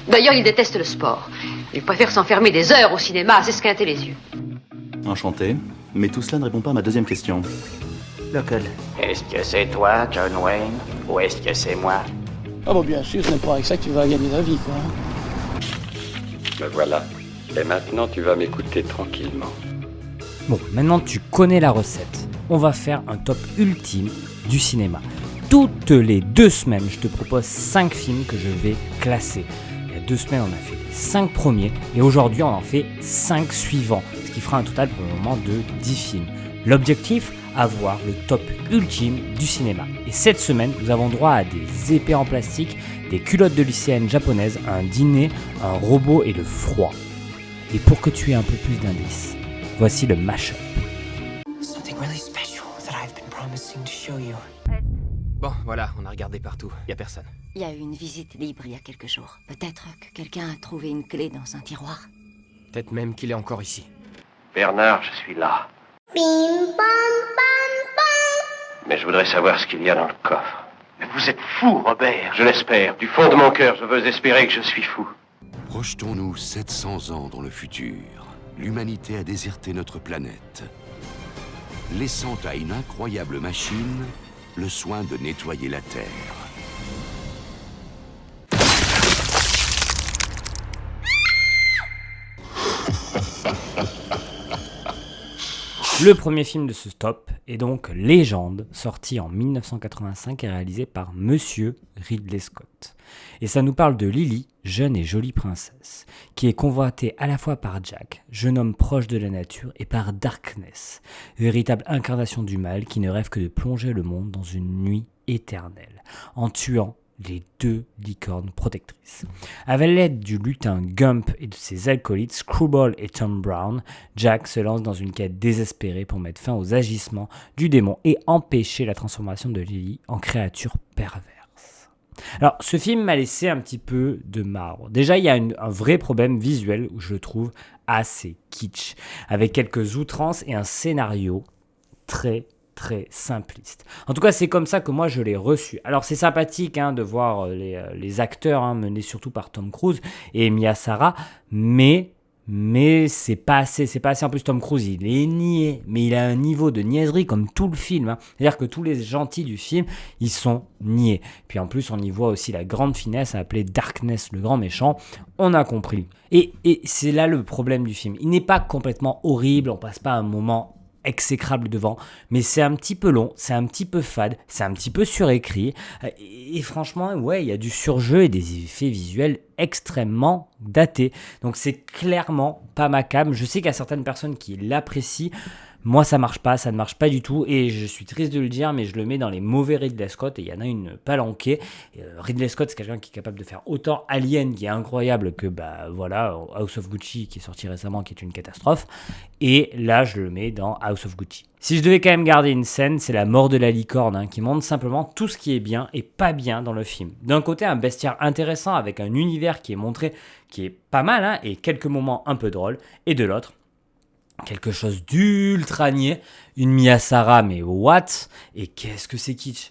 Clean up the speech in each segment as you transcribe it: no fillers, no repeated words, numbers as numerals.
D'ailleurs, il déteste le sport. Il préfère s'enfermer des heures au cinéma à s'esquinter les yeux. Enchanté, mais tout cela ne répond pas à ma deuxième question. Laquelle? Est-ce que c'est toi, John Wayne, ou est-ce que c'est moi? Ah bon, bien sûr, ce n'est pas avec ça que tu vas gagner ta vie, quoi. Me voilà. Et maintenant, tu vas m'écouter tranquillement. Bon, maintenant tu connais la recette. On va faire un top ultime du cinéma. Toutes les 2 semaines, je te propose 5 films que je vais classer. Il y a 2 semaines, on a fait les 5 premiers et aujourd'hui, on en fait 5 suivants, ce qui fera un total pour le moment de 10 films. L'objectif, avoir le top ultime du cinéma. Et cette semaine, nous avons droit à des épées en plastique, des culottes de lycéennes japonaises, un dîner, un robot et le froid. Et pour que tu aies un peu plus d'indices, voici le mash-up. Bon, voilà, on a regardé partout. Y a personne. Il y a eu une visite libre il y a quelques jours. Peut-être que quelqu'un a trouvé une clé dans un tiroir. Peut-être même qu'il est encore ici. Bernard, je suis là. Mais je voudrais savoir ce qu'il y a dans le coffre. Mais vous êtes fou, Robert. Je l'espère. Du fond de mon cœur, je veux espérer que je suis fou. Projetons-nous 700 ans dans le futur. L'humanité a déserté notre planète, laissant à une incroyable machine le soin de nettoyer la Terre. Le premier film de ce top est donc Légende, sorti en 1985 et réalisé par Monsieur Ridley Scott. Et ça nous parle de Lily, jeune et jolie princesse, qui est convoitée à la fois par Jack, jeune homme proche de la nature, et par Darkness, véritable incarnation du mal qui ne rêve que de plonger le monde dans une nuit éternelle, en tuant les 2 licornes protectrices. Avec l'aide du lutin Gump et de ses acolytes Screwball et Tom Brown, Jack se lance dans une quête désespérée pour mettre fin aux agissements du démon et empêcher la transformation de Lily en créature perverse. Alors, ce film m'a laissé un petit peu de marbre. Déjà, il y a un vrai problème visuel où je le trouve assez kitsch, avec quelques outrances et un scénario très simpliste. En tout cas, c'est comme ça que moi je l'ai reçu. Alors c'est sympathique de voir les acteurs menés surtout par Tom Cruise et Mia Sara, mais c'est pas assez. En plus, Tom Cruise, il est niais, mais il a un niveau de niaiserie comme tout le film. C'est-à-dire que tous les gentils du film, ils sont niais. Puis en plus, on y voit aussi la grande finesse à appeler Darkness, le grand méchant. On a compris. Et c'est là le problème du film. Il n'est pas complètement horrible, on passe pas un moment exécrable devant, mais c'est un petit peu long, c'est un petit peu fade, c'est un petit peu surécrit, et franchement, ouais, il y a du surjeu et des effets visuels extrêmement datés, donc c'est clairement pas ma came. Je sais qu'il y a certaines personnes qui l'apprécient, moi ça ne marche pas du tout, et je suis triste de le dire, mais je le mets dans les mauvais Ridley Scott, et il y en a une palanquée. Ridley Scott, c'est quelqu'un qui est capable de faire autant Alien, qui est incroyable, que House of Gucci, qui est sorti récemment, qui est une catastrophe, et là je le mets dans House of Gucci. Si je devais quand même garder une scène, c'est la mort de la licorne, qui montre simplement tout ce qui est bien et pas bien dans le film. D'un côté, un bestiaire intéressant, avec un univers qui est montré, qui est pas mal, et quelques moments un peu drôles, et de l'autre, quelque chose d'ultra niais, une Mia Sara, mais what? Et qu'est-ce que c'est kitsch?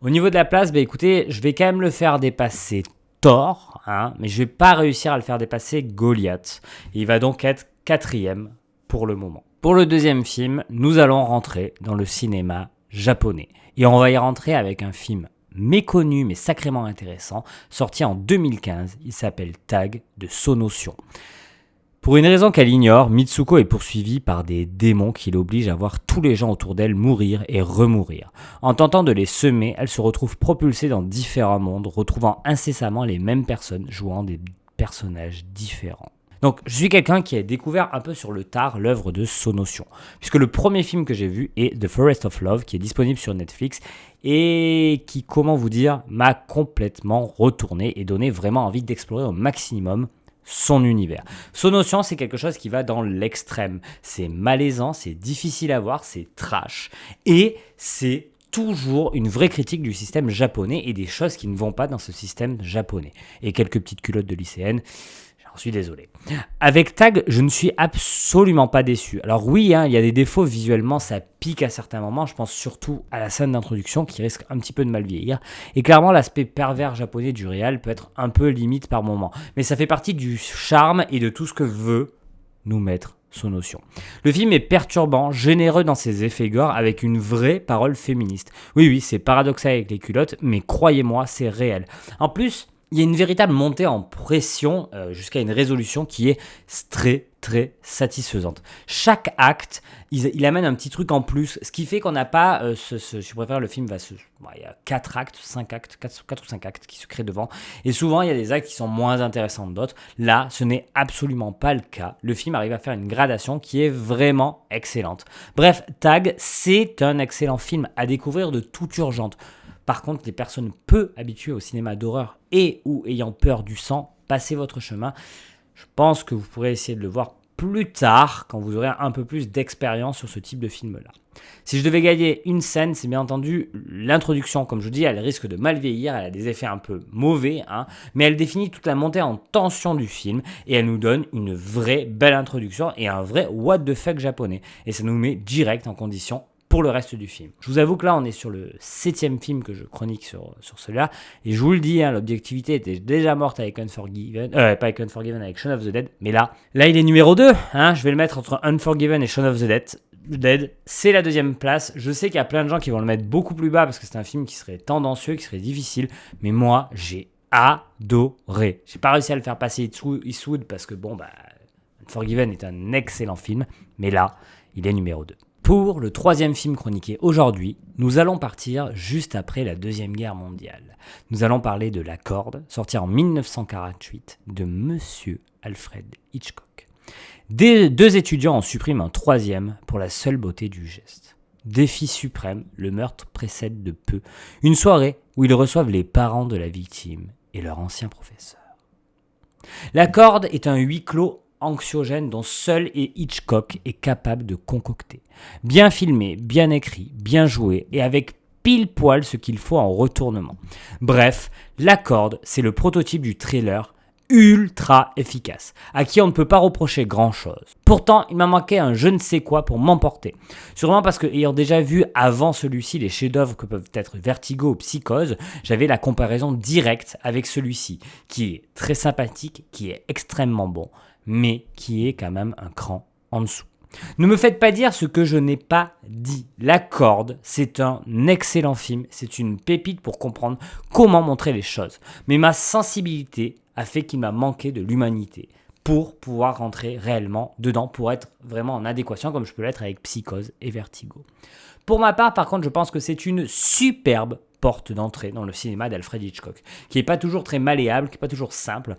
Au niveau de la place, écoutez, je vais quand même le faire dépasser Thor, mais je vais pas réussir à le faire dépasser Goliath. Il va donc être 4e pour le moment. Pour le deuxième film, nous allons rentrer dans le cinéma japonais. Et on va y rentrer avec un film méconnu mais sacrément intéressant, sorti en 2015. Il s'appelle Tag de Sonotion. Pour une raison qu'elle ignore, Mitsuko est poursuivie par des démons qui l'obligent à voir tous les gens autour d'elle mourir et remourir. En tentant de les semer, elle se retrouve propulsée dans différents mondes, retrouvant incessamment les mêmes personnes, jouant des personnages différents. Donc, je suis quelqu'un qui a découvert un peu sur le tard l'œuvre de Sonotion, puisque le premier film que j'ai vu est The Forest of Love, qui est disponible sur Netflix, et qui, comment vous dire, m'a complètement retourné et donné vraiment envie d'explorer au maximum son univers. Sonotion, c'est quelque chose qui va dans l'extrême. C'est malaisant, c'est difficile à voir, c'est trash. Et c'est toujours une vraie critique du système japonais et des choses qui ne vont pas dans ce système japonais. Et quelques petites culottes de lycéennes, j'ai j'en suis désolé. Avec Tag, je ne suis absolument pas déçu. Alors oui, hein, il y a des défauts visuellement, ça pique à certains moments. Je pense surtout à la scène d'introduction qui risque un petit peu de mal vieillir. Et clairement, l'aspect pervers japonais du réal peut être un peu limite par moment. Mais ça fait partie du charme et de tout ce que veut nous mettre sous notion. Le film est perturbant, généreux dans ses effets gore avec une vraie parole féministe. Oui, c'est paradoxal avec les culottes, mais croyez-moi, c'est réel. En plus, il y a une véritable montée en pression jusqu'à une résolution qui est très très satisfaisante. Chaque acte, il amène un petit truc en plus, ce qui fait qu'on n'a pas, je préfère le film, il y a 4 actes, 5 actes, 4 ou 5 actes qui se créent devant, et souvent il y a des actes qui sont moins intéressants que d'autres. Là, ce n'est absolument pas le cas. Le film arrive à faire une gradation qui est vraiment excellente. Bref, Tag, c'est un excellent film à découvrir de toute urgence. Par contre, les personnes peu habituées au cinéma d'horreur et ou ayant peur du sang, passez votre chemin. Je pense que vous pourrez essayer de le voir plus tard, quand vous aurez un peu plus d'expérience sur ce type de film-là. Si je devais gagner une scène, c'est bien entendu l'introduction. Comme je vous dis, elle risque de mal vieillir, elle a des effets un peu mauvais, mais elle définit toute la montée en tension du film et elle nous donne une vraie belle introduction et un vrai what the fuck japonais. Et ça nous met direct en condition pour le reste du film. Je vous avoue que là, on est sur le 7e film que je chronique sur celui-là. Et je vous le dis, l'objectivité était déjà morte avec Unforgiven. Pas avec Unforgiven, avec Shaun of the Dead. Mais là il est numéro 2. Je vais le mettre entre Unforgiven et Shaun of the Dead. C'est la 2e place. Je sais qu'il y a plein de gens qui vont le mettre beaucoup plus bas parce que c'est un film qui serait tendancieux, qui serait difficile. Mais moi, j'ai adoré. J'ai pas réussi à le faire passer Eastwood parce que Unforgiven est un excellent film. Mais là, il est numéro 2. Pour le 3e film chroniqué aujourd'hui, nous allons partir juste après la Deuxième Guerre mondiale. Nous allons parler de La Corde, sorti en 1948, de Monsieur Alfred Hitchcock. Deux étudiants en suppriment un 3e pour la seule beauté du geste. Défi suprême, le meurtre précède de peu une soirée où ils reçoivent les parents de la victime et leur ancien professeur. La Corde est un huis clos anxiogène dont seul Hitchcock est capable de concocter. Bien filmé, bien écrit, bien joué et avec pile poil ce qu'il faut en retournement. Bref, La Corde, c'est le prototype du thriller ultra efficace, à qui on ne peut pas reprocher grand-chose. Pourtant, il m'a manqué un je ne sais quoi pour m'emporter. Sûrement parce que, ayant déjà vu avant celui-ci les chefs-d'œuvre que peuvent être Vertigo ou Psychose, j'avais la comparaison directe avec celui-ci, qui est très sympathique, qui est extrêmement bon, mais qui est quand même un cran en dessous. Ne me faites pas dire ce que je n'ai pas dit. La Corde, c'est un excellent film, c'est une pépite pour comprendre comment montrer les choses. Mais ma sensibilité a fait qu'il m'a manqué de l'humanité pour pouvoir rentrer réellement dedans, pour être vraiment en adéquation comme je peux l'être avec Psychose et Vertigo. Pour ma part, par contre, je pense que c'est une superbe porte d'entrée dans le cinéma d'Alfred Hitchcock, qui n'est pas toujours très malléable, qui n'est pas toujours simple.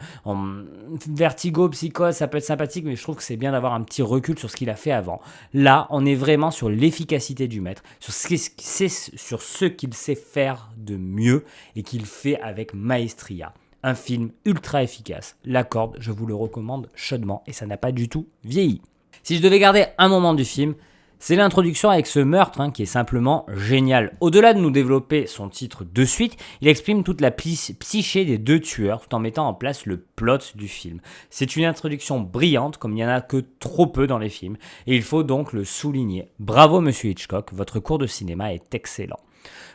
Vertigo, Psychose, ça peut être sympathique, mais je trouve que c'est bien d'avoir un petit recul sur ce qu'il a fait avant. Là, on est vraiment sur l'efficacité du maître, sur ce qu'il sait faire de mieux et qu'il fait avec maestria. Un film ultra efficace. La Corde, je vous le recommande chaudement et ça n'a pas du tout vieilli. Si je devais garder un moment du film, c'est l'introduction avec ce meurtre qui est simplement génial. Au-delà de nous développer son titre de suite, il exprime toute la psyché des deux tueurs tout en mettant en place le plot du film. C'est une introduction brillante comme il n'y en a que trop peu dans les films et il faut donc le souligner. Bravo Monsieur Hitchcock, votre cours de cinéma est excellent.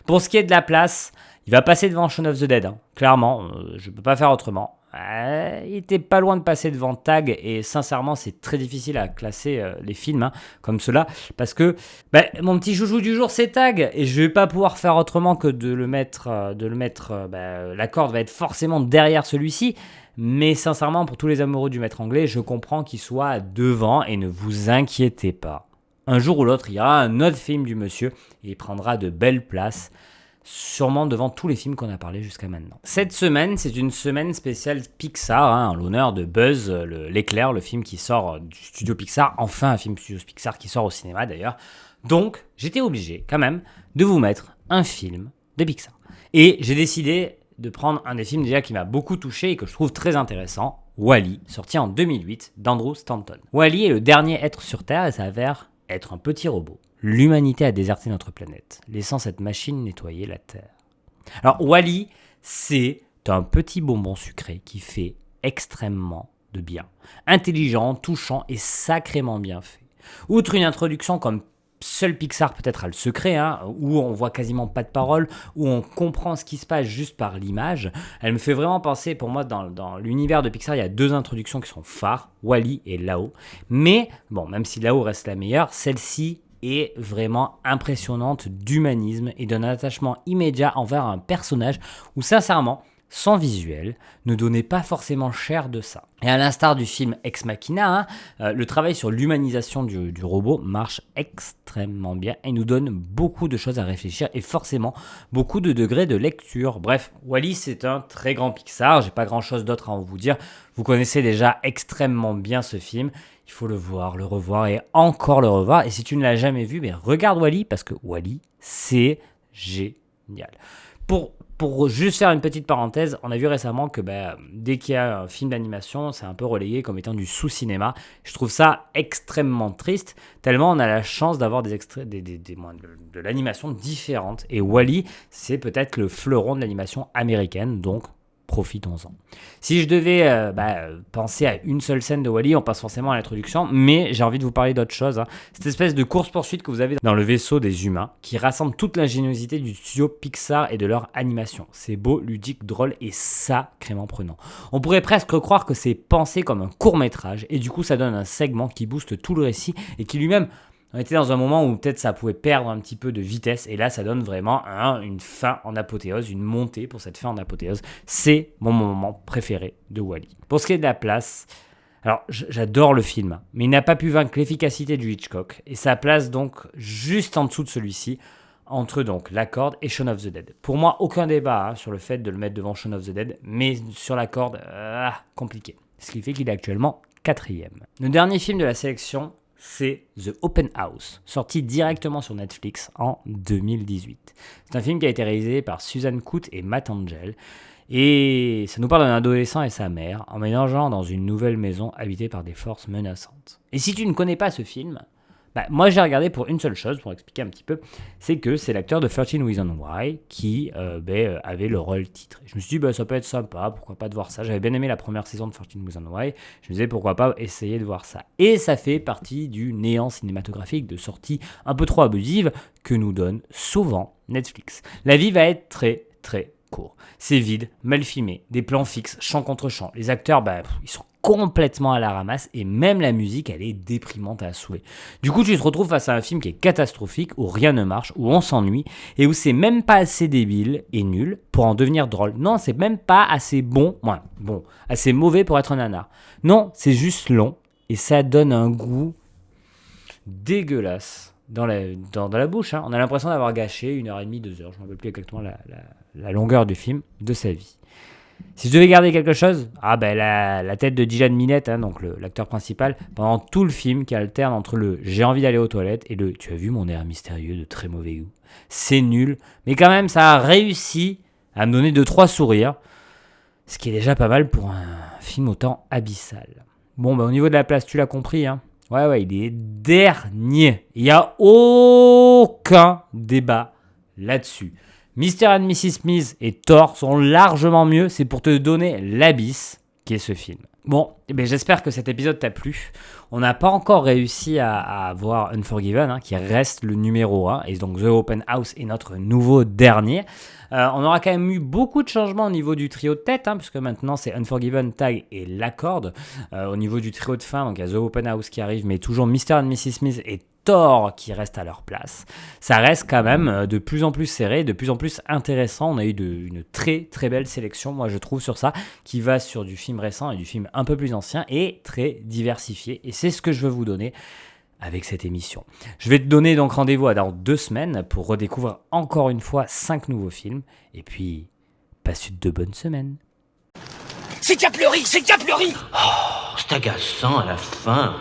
Pour ce qui est de la place, il va passer devant Shaun of the Dead. Clairement, je ne peux pas faire autrement. Il était pas loin de passer devant Tag et sincèrement c'est très difficile à classer les films comme cela parce que mon petit joujou du jour c'est Tag et je vais pas pouvoir faire autrement que de le mettre La Corde va être forcément derrière celui-ci, mais sincèrement pour tous les amoureux du maître anglais je comprends qu'il soit devant et ne vous inquiétez pas, un jour ou l'autre il y aura un autre film du monsieur et il prendra de belles places, sûrement devant tous les films qu'on a parlé jusqu'à maintenant. Cette semaine, c'est une semaine spéciale Pixar, en l'honneur de Buzz l'éclair, le film qui sort du studio Pixar, enfin un film studio Pixar qui sort au cinéma d'ailleurs. Donc, j'étais obligé quand même de vous mettre un film de Pixar. Et j'ai décidé de prendre un des films déjà qui m'a beaucoup touché et que je trouve très intéressant, Wall-E, sorti en 2008 d'Andrew Stanton. Wall-E est le dernier être sur Terre et s'avère être un petit robot. L'humanité a déserté notre planète, laissant cette machine nettoyer la Terre. Alors Wall-E, c'est un petit bonbon sucré qui fait extrêmement de bien. Intelligent, touchant et sacrément bien fait. Outre une introduction comme seul Pixar peut-être a le secret, où on voit quasiment pas de paroles, où on comprend ce qui se passe juste par l'image, elle me fait vraiment penser, pour moi, dans l'univers de Pixar, il y a 2 introductions qui sont phares, Wall-E et Là-haut. Mais, bon, même si Là-haut reste la meilleure, celle-ci est vraiment impressionnante d'humanisme et d'un attachement immédiat envers un personnage où, sincèrement, sans visuel, ne donnait pas forcément cher de ça. Et à l'instar du film Ex Machina, le travail sur l'humanisation du robot marche extrêmement bien et nous donne beaucoup de choses à réfléchir et forcément beaucoup de degrés de lecture. Bref, Wall-E c'est un très grand Pixar, j'ai pas grand chose d'autre à vous dire. Vous connaissez déjà extrêmement bien ce film, il faut le voir, le revoir et encore le revoir. Et si tu ne l'as jamais vu, mais regarde Wall-E parce que Wall-E c'est génial. Pour juste faire une petite parenthèse, on a vu récemment que dès qu'il y a un film d'animation, c'est un peu relayé comme étant du sous-cinéma. Je trouve ça extrêmement triste, tellement on a la chance d'avoir des extraits de l'animation différente. Et Wall-E, c'est peut-être le fleuron de l'animation américaine, donc profitons-en. Si je devais penser à une seule scène de Wall-E, on passe forcément à l'introduction, mais j'ai envie de vous parler d'autre chose. Cette espèce de course-poursuite que vous avez dans le vaisseau des humains, qui rassemble toute l'ingéniosité du studio Pixar et de leur animation. C'est beau, ludique, drôle et sacrément prenant. On pourrait presque croire que c'est pensé comme un court-métrage, et du coup ça donne un segment qui booste tout le récit, et qui lui-même... On était dans un moment où peut-être ça pouvait perdre un petit peu de vitesse et là ça donne vraiment une fin en apothéose, une montée pour cette fin en apothéose. C'est mon moment préféré de Wall-E. Pour ce qui est de la place, alors j'adore le film, mais il n'a pas pu vaincre l'efficacité du Hitchcock et sa place donc juste en dessous de celui-ci, entre donc La Corde et Shaun of the Dead. Pour moi, aucun débat sur le fait de le mettre devant Shaun of the Dead, mais sur La Corde, compliqué. Ce qui fait qu'il est actuellement 4e. Le dernier film de la sélection, c'est The Open House, sorti directement sur Netflix en 2018. C'est un film qui a été réalisé par Suzanne Coote et Matt Angel, et ça nous parle d'un adolescent et sa mère, emménageant dans une nouvelle maison habitée par des forces menaçantes. Et si tu ne connais pas ce film, moi j'ai regardé pour une seule chose, pour expliquer un petit peu, c'est que c'est l'acteur de 13 Reasons Why qui avait le rôle titre. Je me suis dit, ça peut être sympa, pourquoi pas de voir ça. J'avais bien aimé la première saison de 13 Reasons Why, je me disais pourquoi pas essayer de voir ça. Et ça fait partie du néant cinématographique de sorties un peu trop abusives que nous donne souvent Netflix. La vie va être très très court. C'est vide, mal filmé, des plans fixes, champ contre champ. Les acteurs, ils sont complètement à la ramasse et même la musique, elle est déprimante à souhait. Du coup, tu te retrouves face à un film qui est catastrophique, où rien ne marche, où on s'ennuie et où c'est même pas assez débile et nul pour en devenir drôle. Non, c'est même pas assez assez mauvais pour être un nanar. Non, c'est juste long et ça donne un goût dégueulasse dans la bouche. On a l'impression d'avoir gâché 1h30, 2 heures. Je ne me rappelle plus exactement la longueur du film, de sa vie. Si je devais garder quelque chose, la tête de Dylan Minnette, donc l'acteur principal, pendant tout le film qui alterne entre le « j'ai envie d'aller aux toilettes » et le « tu as vu mon air mystérieux de très mauvais goût ». C'est nul, mais quand même ça a réussi à me donner 2-3 sourires, ce qui est déjà pas mal pour un film autant abyssal. Bon, au niveau de la place, tu l'as compris, Ouais, il est dernier. Il n'y a aucun débat là-dessus. Mr. and Mrs. Smith et Thor sont largement mieux, c'est pour te donner l'abysse qui est ce film. Bon, j'espère que cet épisode t'a plu. On n'a pas encore réussi à voir Unforgiven, qui reste le numéro 1, et donc The Open House est notre nouveau dernier. On aura quand même eu beaucoup de changements au niveau du trio de tête, puisque maintenant c'est Unforgiven, Tag et La Corde. Au niveau du trio de fin, donc il y a The Open House qui arrive, mais toujours Mr. and Mrs. Smith et Thor qui restent à leur place. Ça reste quand même de plus en plus serré, de plus en plus intéressant. On a eu une très très belle sélection, moi je trouve, sur ça, qui va sur du film récent et du film un peu plus ancien et très diversifié. Et c'est ce que je veux vous donner avec cette émission. Je vais te donner donc rendez-vous dans 2 semaines pour redécouvrir encore une fois 5 nouveaux films. Et puis, passe de bonnes semaines. C'est déjà pleuré, c'est déjà pleuré. Oh, c'est agaçant à la fin.